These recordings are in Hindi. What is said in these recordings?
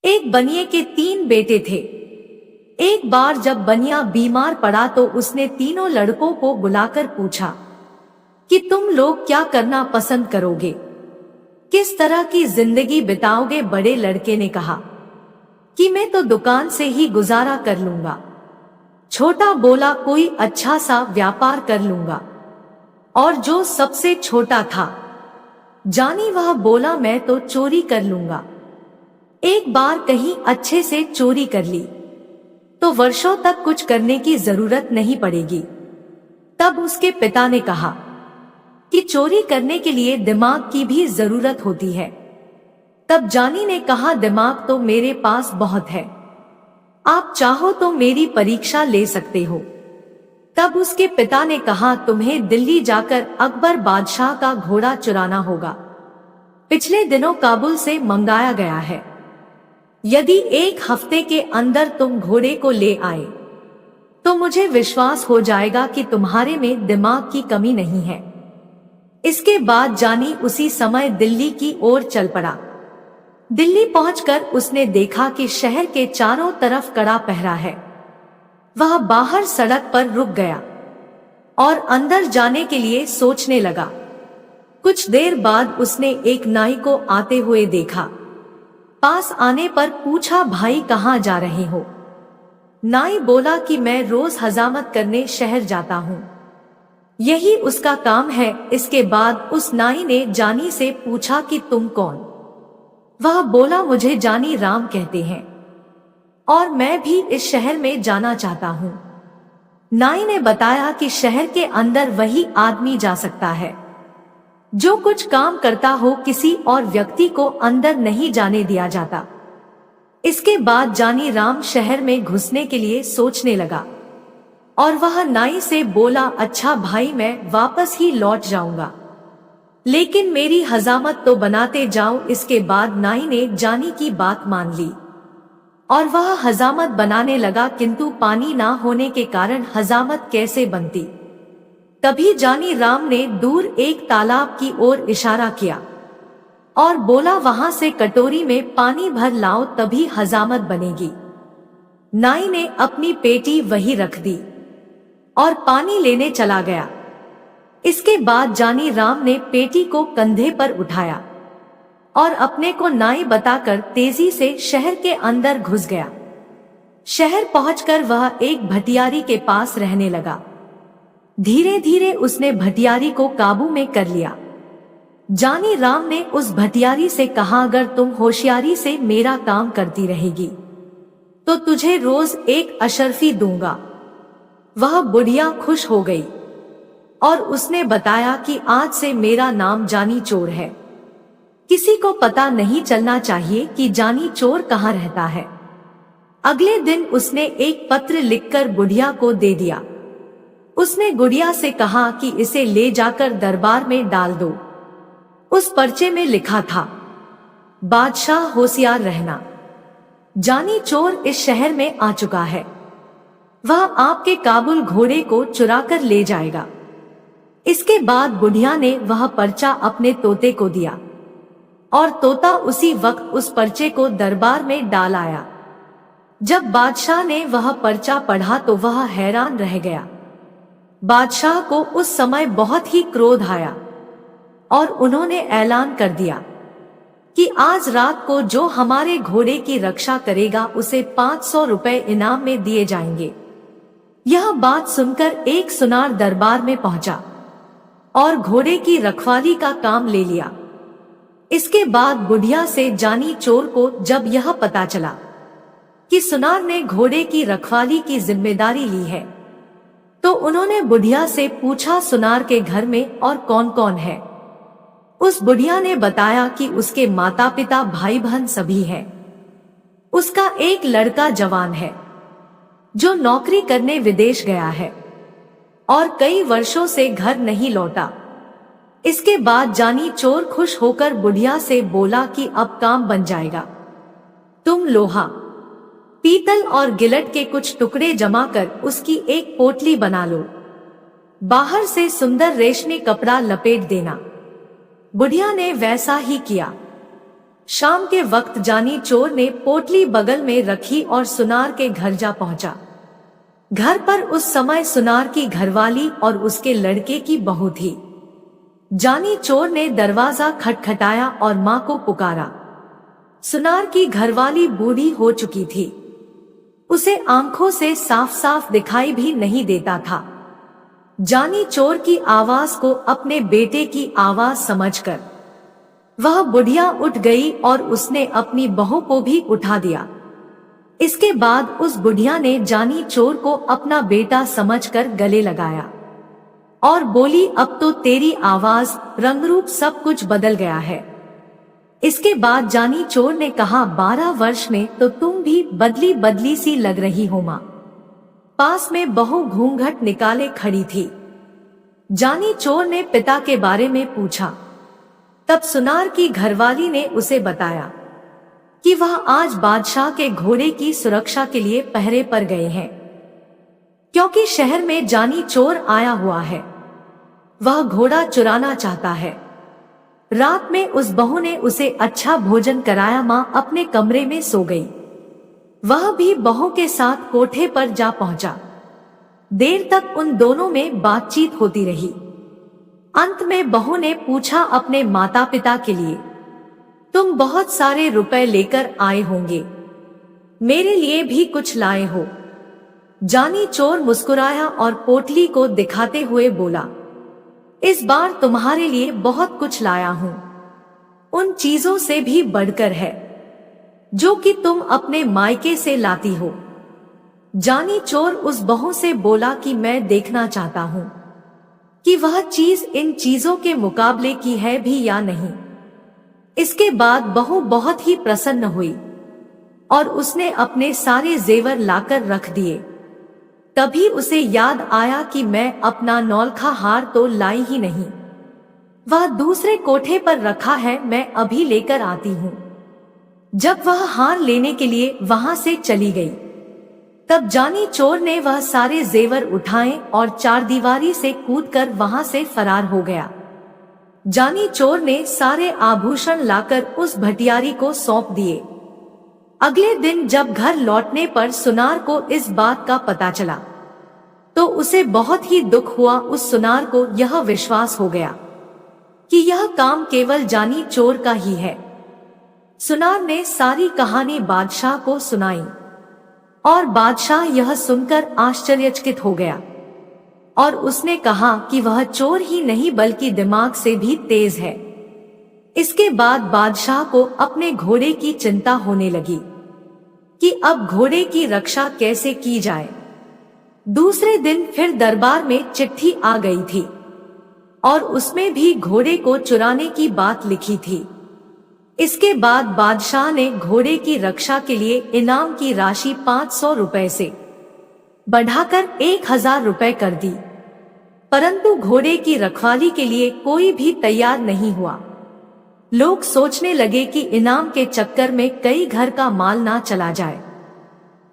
एक बनिए के 3 बेटे थे। एक बार जब बनिया बीमार पड़ा तो उसने तीनों लड़कों को बुलाकर पूछा कि तुम लोग क्या करना पसंद करोगे, किस तरह की जिंदगी बिताओगे। बड़े लड़के ने कहा कि मैं तो दुकान से ही गुजारा कर लूंगा। छोटा बोला कोई अच्छा सा व्यापार कर लूंगा। और जो सबसे छोटा था जानी वह बोला मैं तो चोरी कर लूंगा। एक बार कहीं अच्छे से चोरी कर ली तो वर्षों तक कुछ करने की जरूरत नहीं पड़ेगी। तब उसके पिता ने कहा कि चोरी करने के लिए दिमाग की भी जरूरत होती है। तब जानी ने कहा दिमाग तो मेरे पास बहुत है, आप चाहो तो मेरी परीक्षा ले सकते हो। तब उसके पिता ने कहा तुम्हें दिल्ली जाकर अकबर बादशाह का घोड़ा चुराना होगा, पिछले दिनों काबुल से मंगाया गया है। यदि 1 हफ्ते के अंदर तुम घोड़े को ले आए तो मुझे विश्वास हो जाएगा कि तुम्हारे में दिमाग की कमी नहीं है। इसके बाद जानी उसी समय दिल्ली की ओर चल पड़ा। दिल्ली पहुंचकर उसने देखा कि शहर के चारों तरफ कड़ा पहरा है। वह बाहर सड़क पर रुक गया और अंदर जाने के लिए सोचने लगा। कुछ देर बाद उसने एक नाई को आते हुए देखा। पास आने पर पूछा भाई कहाँ जा रहे हो। नाई बोला कि मैं रोज हजामत करने शहर जाता हूँ, यही उसका काम है। इसके बाद उस नाई ने जानी से पूछा कि तुम कौन। वह बोला मुझे जानी राम कहते हैं और मैं भी इस शहर में जाना चाहता हूँ। नाई ने बताया कि शहर के अंदर वही आदमी जा सकता है जो कुछ काम करता हो, किसी और व्यक्ति को अंदर नहीं जाने दिया जाता। इसके बाद जानी राम शहर में घुसने के लिए सोचने लगा और वह नाई से बोला अच्छा भाई मैं वापस ही लौट जाऊंगा, लेकिन मेरी हजामत तो बनाते जाओ। इसके बाद नाई ने जानी की बात मान ली और वह हजामत बनाने लगा, किंतु पानी ना होने के कारण हजामत कैसे बनती। तभी जानी राम ने दूर एक तालाब की ओर इशारा किया और बोला वहां से कटोरी में पानी भर लाओ तभी हजामत बनेगी। नाई ने अपनी पेटी वही रख दी और पानी लेने चला गया। इसके बाद जानी राम ने पेटी को कंधे पर उठाया और अपने को नाई बताकर तेजी से शहर के अंदर घुस गया। शहर पहुंचकर वह एक भटियारी के पास रहने लगा। धीरे धीरे उसने भटियारी को काबू में कर लिया। जानी राम ने उस भटियारी से कहा अगर तुम होशियारी से मेरा काम करती रहेगी तो तुझे रोज 1 अशर्फी दूंगा। वह बुढ़िया खुश हो गई और उसने बताया कि आज से मेरा नाम जानी चोर है। किसी को पता नहीं चलना चाहिए कि जानी चोर कहाँ रहता है। अगले दिन उसने एक पत्र लिखकर बुढ़िया को दे दिया। उसने गुड़िया से कहा कि इसे ले जाकर दरबार में डाल दो। उस पर्चे में लिखा था बादशाह होशियार रहना, जानी चोर इस शहर में आ चुका है, वह आपके काबुल घोड़े को चुराकर ले जाएगा। इसके बाद बुढ़िया ने वह पर्चा अपने तोते को दिया और तोता उसी वक्त उस पर्चे को दरबार में डाल आया। जब बादशाह ने वह पर्चा पढ़ा तो वह हैरान रह गया। बादशाह को उस समय बहुत ही क्रोध आया और उन्होंने ऐलान कर दिया कि आज रात को जो हमारे घोड़े की रक्षा करेगा उसे 500 रुपए इनाम में दिए जाएंगे। यह बात सुनकर एक सुनार दरबार में पहुंचा और घोड़े की रखवाली का काम ले लिया। इसके बाद बुढ़िया से जानी चोर को जब यह पता चला कि सुनार ने घोड़े की रखवाली की जिम्मेदारी ली है तो उन्होंने बुढ़िया से पूछा सुनार के घर में और कौन कौन है। उस बुढ़िया ने बताया कि उसके माता पिता भाई बहन सभी हैं। उसका एक लड़का जवान है जो नौकरी करने विदेश गया है और कई वर्षों से घर नहीं लौटा। इसके बाद जानी चोर खुश होकर बुढ़िया से बोला कि अब काम बन जाएगा। तुम लोहा, पीतल और गिलट के कुछ टुकड़े जमा कर उसकी एक पोटली बना लो, बाहर से सुंदर रेशमी कपड़ा लपेट देना। बुढ़िया ने वैसा ही किया। शाम के वक्त जानी चोर ने पोटली बगल में रखी और सुनार के घर जा पहुंचा। घर पर उस समय सुनार की घरवाली और उसके लड़के की बहू थी। जानी चोर ने दरवाजा खटखटाया और मां को पुकारा। सुनार की घरवाली बूढ़ी हो चुकी थी, उसे आंखों से साफ साफ दिखाई भी नहीं देता था। जानी चोर की आवाज को अपने बेटे की आवाज समझकर वह बुढ़िया उठ गई और उसने अपनी बहू को भी उठा दिया। इसके बाद उस बुढ़िया ने जानी चोर को अपना बेटा समझकर गले लगाया और बोली, अब तो तेरी आवाज, रंग रूप सब कुछ बदल गया है। इसके बाद जानी चोर ने कहा, 12 वर्ष में तो तुम भी बदली बदली सी लग रही हो माँ। पास में बहू घूंघट निकाले खड़ी थी। जानी चोर ने पिता के बारे में पूछा। तब सुनार की घरवाली ने उसे बताया कि वह आज बादशाह के घोड़े की सुरक्षा के लिए पहरे पर गए हैं, क्योंकि शहर में जानी चोर आया हुआ है। वह घोड़ा चुराना चाहता है। रात में उस बहू ने उसे अच्छा भोजन कराया। माँ अपने कमरे में सो गई। वह भी बहू के साथ कोठे पर जा पहुंचा। देर तक उन दोनों में बातचीत होती रही। अंत में बहू ने पूछा अपने माता पिता के लिए, तुम बहुत सारे रुपए लेकर आए होंगे, मेरे लिए भी कुछ लाए हो? जानी चोर मुस्कुराया और पोटली को दिखाते हुए बोला, इस बार तुम्हारे लिए बहुत कुछ लाया हूं। उन चीजों से भी बढ़कर है जो कि तुम अपने मायके से लाती हो। जानी चोर उस बहू से बोला कि मैं देखना चाहता हूं कि वह चीज इन चीजों के मुकाबले की है भी या नहीं। इसके बाद बहू बहुत ही प्रसन्न हुई और उसने अपने सारे जेवर लाकर रख दिए। तभी उसे याद आया कि मैं अपना नौलखा हार तो लाई ही नहीं, वह दूसरे कोठे पर रखा है, मैं अभी लेकर आती हूँ। जब वह हार लेने के लिए वहां से चली गई, तब जानी चोर ने वह सारे जेवर उठाए और चारदीवारी से कूदकर वहां से फरार हो गया। जानी चोर ने सारे आभूषण लाकर उस भटियारी को सौंप दिए। अगले दिन जब घर लौटने पर सुनार को इस बात का पता चला तो उसे बहुत ही दुख हुआ। उस सुनार को यह विश्वास हो गया कि यह काम केवल जानी चोर का ही है। सुनार ने सारी कहानी बादशाह को सुनाई और बादशाह यह सुनकर आश्चर्यचकित हो गया और उसने कहा कि वह चोर ही नहीं बल्कि दिमाग से भी तेज है। इसके बाद बादशाह को अपने घोड़े की चिंता होने लगी कि अब घोड़े की रक्षा कैसे की जाए। दूसरे दिन फिर दरबार में चिट्ठी आ गई थी और उसमें भी घोड़े को चुराने की बात लिखी थी। इसके बाद बादशाह ने घोड़े की रक्षा के लिए इनाम की राशि 500 रुपए से बढ़ाकर 1000 रुपए कर दी, परंतु घोड़े की रखवाली के लिए कोई भी तैयार नहीं हुआ। लोग सोचने लगे कि इनाम के चक्कर में कई घर का माल ना चला जाए,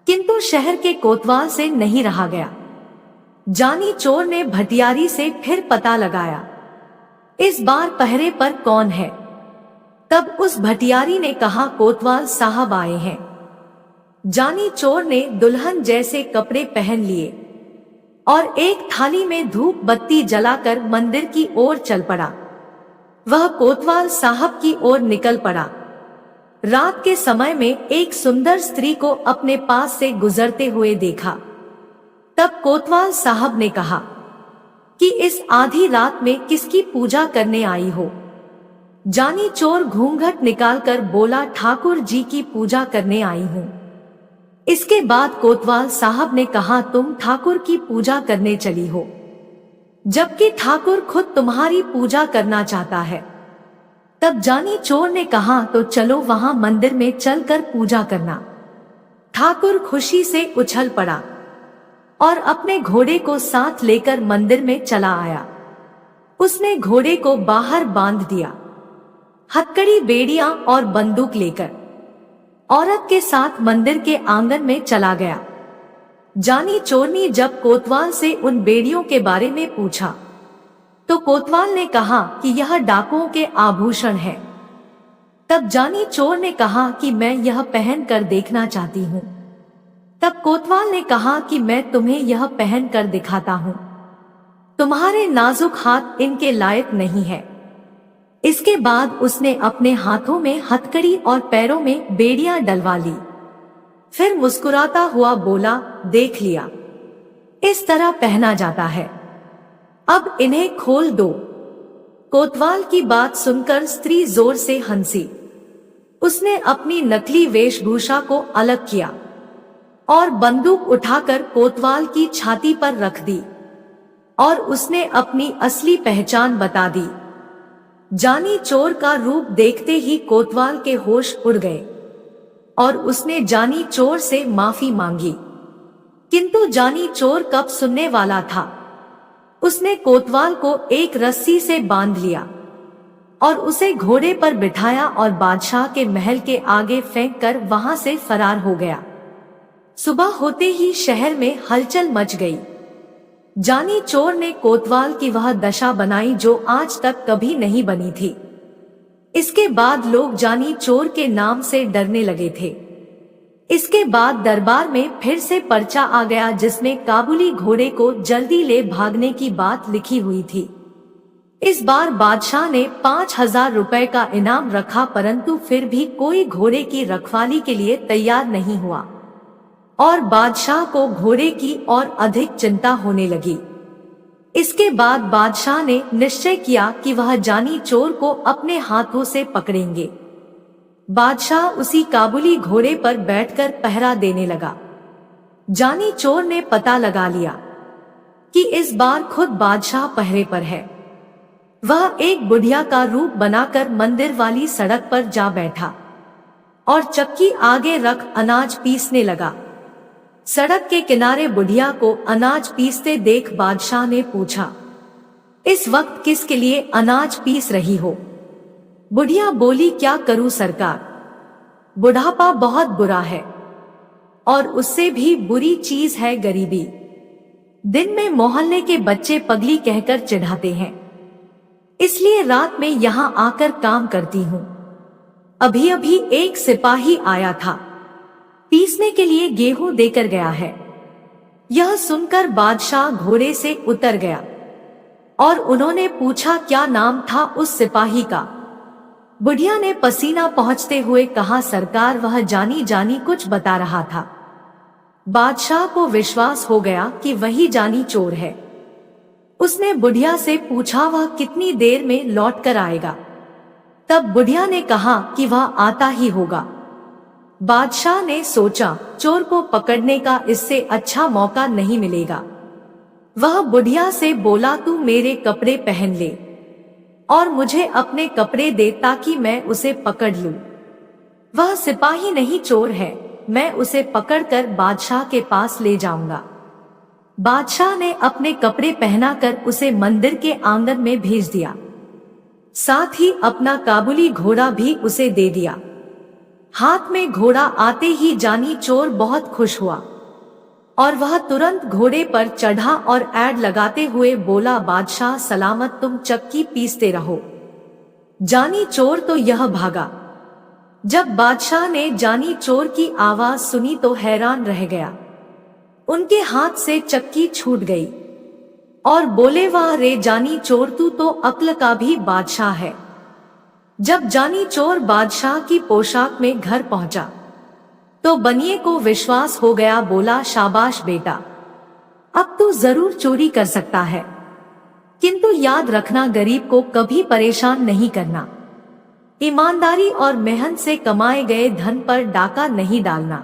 किंतु शहर के कोतवाल से नहीं रहा गया। जानी चोर ने भटियारी से फिर पता लगाया, इस बार पहरे पर कौन है? तब उस भटियारी ने कहा, कोतवाल साहब आए हैं। जानी चोर ने दुल्हन जैसे कपड़े पहन लिए और एक थाली में धूप बत्ती जलाकर मंदिर की ओर चल पड़ा। वह कोतवाल साहब की ओर निकल पड़ा। रात के समय में एक सुंदर स्त्री को अपने पास से गुजरते हुए देखा। तब कोतवाल साहब ने कहा कि इस आधी रात में किसकी पूजा करने आई हो? जानी चोर घूंघट निकालकर बोला, ठाकुर जी की पूजा करने आई हूँ। इसके बाद कोतवाल साहब ने कहा, तुम ठाकुर की पूजा करने चली हो, जबकि ठाकुर खुद तुम्हारी पूजा करना चाहता है। तब जानी चोर ने कहा, तो चलो वहां मंदिर में चलकर पूजा करना। ठाकुर खुशी से उछल पड़ा और अपने घोड़े को साथ लेकर मंदिर में चला आया। उसने घोड़े को बाहर बांध दिया। हथकड़ी, बेड़ियां और बंदूक लेकर औरत के साथ मंदिर के आंगन में चला गया। जानी चोरनी जब कोतवाल से उन बेड़ियों के बारे में पूछा तो कोतवाल ने कहा कि यह डाकुओं के आभूषण है। तब जानी चोर ने कहा कि मैं यह पहन कर देखना चाहती हूँ। तब कोतवाल ने कहा कि मैं तुम्हें यह पहन कर दिखाता हूँ, तुम्हारे नाजुक हाथ इनके लायक नहीं है। इसके बाद उसने अपने हाथों में हथकड़ी और पैरों में बेड़ियां डलवा ली। फिर मुस्कुराता हुआ बोला, देख लिया, इस तरह पहना जाता है, अब इन्हें खोल दो। कोतवाल की बात सुनकर स्त्री जोर से हंसी। उसने अपनी नकली वेशभूषा को अलग किया और बंदूक उठाकर कोतवाल की छाती पर रख दी और उसने अपनी असली पहचान बता दी। जानी चोर का रूप देखते ही कोतवाल के होश उड़ गए और उसने जानी चोर से माफी मांगी, किंतु जानी चोर कब सुनने वाला था। उसने कोतवाल को एक रस्सी से बांध लिया और उसे घोड़े पर बिठाया और बादशाह के महल के आगे फेंक कर वहां से फरार हो गया। सुबह होते ही शहर में हलचल मच गई। जानी चोर ने कोतवाल की वह दशा बनाई जो आज तक कभी नहीं बनी थी। इसके बाद लोग जानी चोर के नाम से डरने लगे थे। इसके बाद दरबार में फिर से पर्चा आ गया जिसमें काबुली घोड़े को जल्दी ले भागने की बात लिखी हुई थी। इस बार बादशाह ने 5000 रुपए का इनाम रखा, परंतु फिर भी कोई घोड़े की रखवाली के लिए तैयार नहीं हुआ और बादशाह को घोड़े की और अधिक चिंता होने लगी। इसके बाद बादशाह ने निश्चय किया कि वह जानी चोर को अपने हाथों से पकड़ेंगे। बादशाह उसी काबुली घोड़े पर बैठकर पहरा देने लगा। जानी चोर ने पता लगा लिया कि इस बार खुद बादशाह पहरे पर है। वह एक बुढ़िया का रूप बनाकर मंदिर वाली सड़क पर जा बैठा और चक्की आगे रख अनाज पीसने लगा। सड़क के किनारे बुढ़िया को अनाज पीसते देख बादशाह ने पूछा, इस वक्त किसके लिए अनाज पीस रही हो? बुढ़िया बोली, क्या करूं सरकार, बुढ़ापा बहुत बुरा है और उससे भी बुरी चीज है गरीबी। दिन में मोहल्ले के बच्चे पगली कहकर चिढ़ाते हैं, इसलिए रात में यहाँ आकर काम करती हूँ। अभी अभी एक सिपाही आया था, पीसने के लिए गेहूं देकर गया है। यह सुनकर बादशाह घोड़े से उतर गया और उन्होंने पूछा, क्या नाम था उस सिपाही का? बुढ़िया ने पसीना पहुंचते हुए कहा, सरकार वह जानी जानी कुछ बता रहा था। बादशाह को विश्वास हो गया कि वही जानी चोर है। उसने बुढ़िया से पूछा, वह कितनी देर में लौट कर आएगा? तब बुढ़िया ने कहा कि वह आता ही होगा। बादशाह ने सोचा, चोर को पकड़ने का इससे अच्छा मौका नहीं मिलेगा। वह बुढ़िया से बोला, तू मेरे कपड़े पहन ले और मुझे अपने कपड़े दे ताकि मैं उसे पकड़ लूं। वह सिपाही नहीं चोर है, मैं उसे पकड़कर बादशाह के पास ले जाऊंगा। बादशाह ने अपने कपड़े पहनाकर उसे मंदिर के आंगन में भेज दिया, साथ ही अपना काबुली घोड़ा भी उसे दे दिया। हाथ में घोड़ा आते ही जानी चोर बहुत खुश हुआ और वह तुरंत घोड़े पर चढ़ा और ऐड लगाते हुए बोला, बादशाह सलामत, तुम चक्की पीसते रहो। जानी चोर तो यह भागा। जब बादशाह ने जानी चोर की आवाज सुनी तो हैरान रह गया। उनके हाथ से चक्की छूट गई और बोले, वाह रे जानी चोर, तू तो अक्ल का भी बादशाह है। जब जानी चोर बादशाह की पोशाक में घर पहुंचा तो बनिए को विश्वास हो गया। बोला, शाबाश बेटा, अब तू जरूर चोरी कर सकता है, किंतु याद रखना गरीब को कभी परेशान नहीं करना। ईमानदारी और मेहनत से कमाए गए धन पर डाका नहीं डालना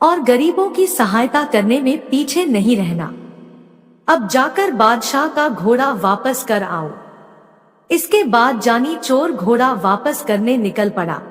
और गरीबों की सहायता करने में पीछे नहीं रहना। अब जाकर बादशाह का घोड़ा वापस कर आओ। इसके बाद जानी चोर घोड़ा वापस करने निकल पड़ा।